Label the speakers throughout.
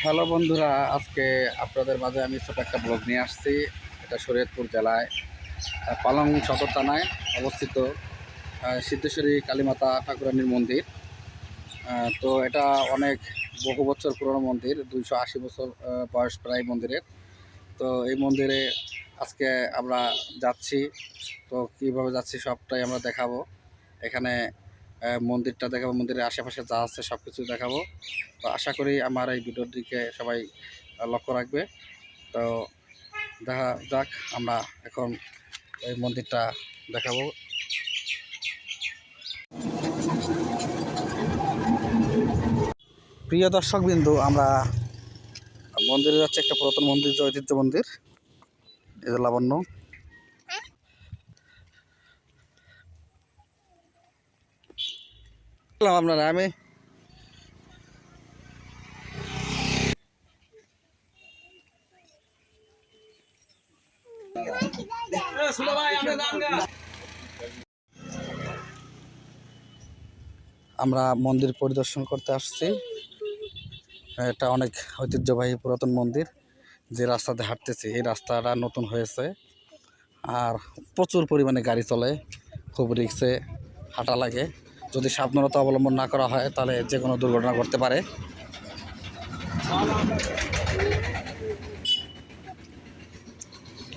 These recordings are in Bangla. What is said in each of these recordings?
Speaker 1: হ্যালো বন্ধুরা, আজকে আপনাদের মাঝে আমি ছোট একটা ব্লগ নিয়ে আসছি। এটা শরীয়তপুর জেলায় পালং সদর থানায় অবস্থিত সিদ্ধেশ্বরী কালীমাতা ঠাকুরানীর মন্দির। তো এটা অনেক বহু বছর পুরনো মন্দির, 280 বছর বয়স প্রায় মন্দিরের। তো এই মন্দিরে আজকে আমরা যাচ্ছি। তো কীভাবে যাচ্ছি সবটাই আমরা দেখাবো। এখানে মন্দিরটা দেখাবো, মন্দিরের আশেপাশে যা আছে সব কিছু দেখাবো। তো আশা করি আমার এই ভিডিওর দিকে সবাই লক্ষ্য রাখবে। তো দেখা যাক, আমরা এখন এই মন্দিরটা দেখাবো। প্রিয় দর্শকবিন্দু, আমরা মন্দিরে যাচ্ছি, একটা পুরাতন মন্দির, যে ঐতিহ্য মন্দির, এই যে লাবণ্য। আপনারা আমি আমরা মন্দির পরিদর্শন করতে আসছি। এটা অনেক ঐতিহ্যবাহী পুরাতন মন্দির। যে রাস্তাতে হাঁটতেছি এই রাস্তাটা নতুন হয়েছে, আর প্রচুর পরিমাণে গাড়ি চলে, খুব রিস্কে হাঁটা লাগে। যদি সাবধানতা অবলম্বন না করা হয় তাহলে যে কোনো দুর্ঘটনা ঘটতে পারে।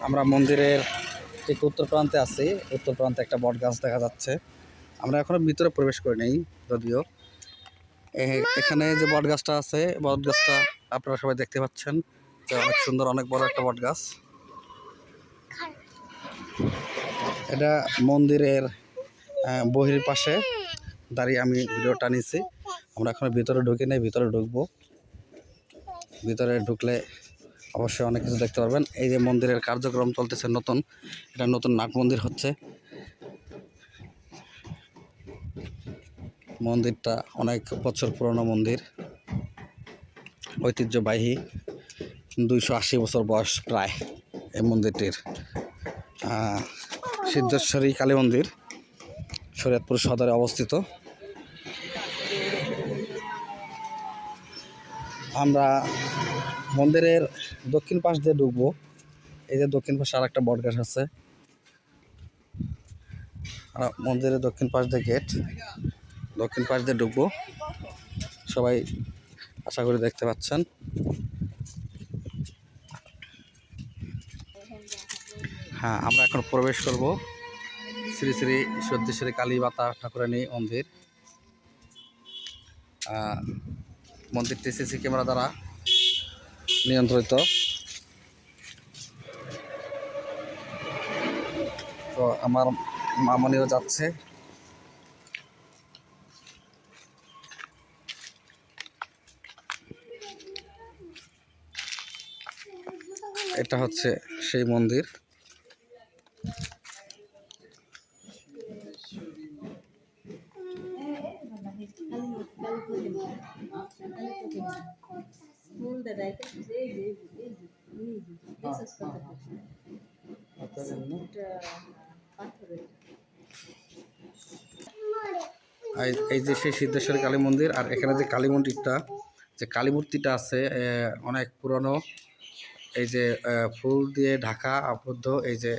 Speaker 1: আমরা মন্দিরের ঠিক উত্তর প্রান্তে আছি। উত্তর প্রান্তে একটা বট গাছ দেখা যাচ্ছে। আমরা এখনো ভিতরে প্রবেশ করি নাই, যদিও এখানে যে বট গাছটা আছে, বট গাছটা আপনারা সবাই দেখতে পাচ্ছেন যে অনেক সুন্দর, অনেক বড় একটা বট গাছ। এটা মন্দিরের বহির পাশে দাঁড়িয়ে আমি ভিডিওটা নিচ্ছি। আমরা এখন ভিতরে ঢুকি নাই, ভিতরে ঢুকবো। ভিতরে ঢুকলে অবশ্যই অনেক কিছু দেখতে পারবেন। এই যে মন্দিরের কার্যক্রম চলতেছে নতুন, এটা নতুন নাট মন্দির হচ্ছে। মন্দিরটা অনেক বছর পুরনো মন্দির, ঐতিহ্যবাহী, 280 বছর বয়স প্রায় এই মন্দিরটির। সিদ্ধেশ্বরী কালী মন্দির শরীয়তপুর সদরে অবস্থিত। আমরা মন্দিরের দক্ষিণ পাশ দিয়ে ঢুকবো। এই যে দক্ষিণ পাশে আর একটা বট গাছ আছে। মন্দিরের দক্ষিণ পাশ দিয়ে গেট, দক্ষিণ পাশ দিয়ে ঢুকবো। সবাই আশা করি দেখতে পাচ্ছেন। হ্যাঁ, আমরা এখন প্রবেশ করব শ্রী শ্রী সিদ্ধেশ্বরী কালীমাতা ঠাকুরানী মন্দির। মন্দিরটি সিসি ক্যামেরা দ্বারা নিয়ন্ত্রিত। তো আমার মামনিও যাচ্ছে। এটা হচ্ছে সেই মন্দির। এই যে সেই সিদ্ধেশ্বরী কালী মন্দির। আর এখানে যে কালী মন্দিরটা, যে কালী মূর্তিটা আছে অনেক পুরনো। এই যে ফুল দিয়ে ঢাকা আবদ্ধ, এই যে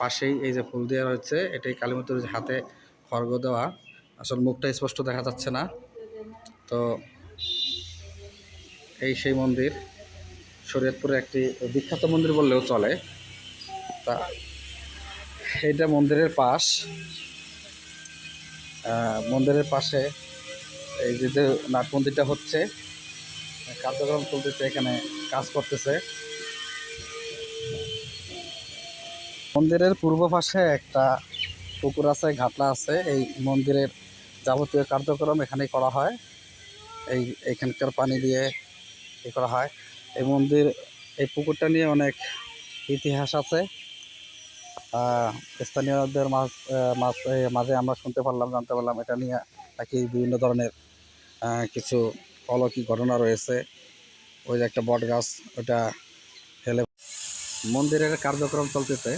Speaker 1: পাশেই এই যে ফুল দেওয়া রয়েছে, এটাই কালী মূর্তির হাতে খড়গ দেওয়া। আসলে মুখটা স্পষ্ট দেখা যাচ্ছে না। তো এই সেই মন্দির, শরীয়তপুরে একটি বিখ্যাত মন্দির বললেও চলে। তা এইটা মন্দিরের পাশ। মন্দিরের পাশে এই যে নাট মন্দিরটা হচ্ছে, কার্যক্রম চলতেছে, এখানে কাজ করতেছে। মন্দিরের পূর্ব পাশে একটা পুকুর আছে, ঘাটলা আছে। এই মন্দিরের যাবতীয় কার্যক্রম এখানেই করা হয়। এইখানকার পানি দিয়ে করা হয়। এই মন্দির, এই পুকুরটা নিয়ে অনেক ইতিহাস আছে। স্থানীয়দের মাঝে আমরা শুনতে পারলাম, জানতে পারলাম এটা নিয়ে নাকি বিভিন্ন ধরনের কিছু অলৌকিক ঘটনা রয়েছে। ওই যে একটা বট গাছ, ওটা হেলে। মন্দিরের কার্যক্রম চলতেছে।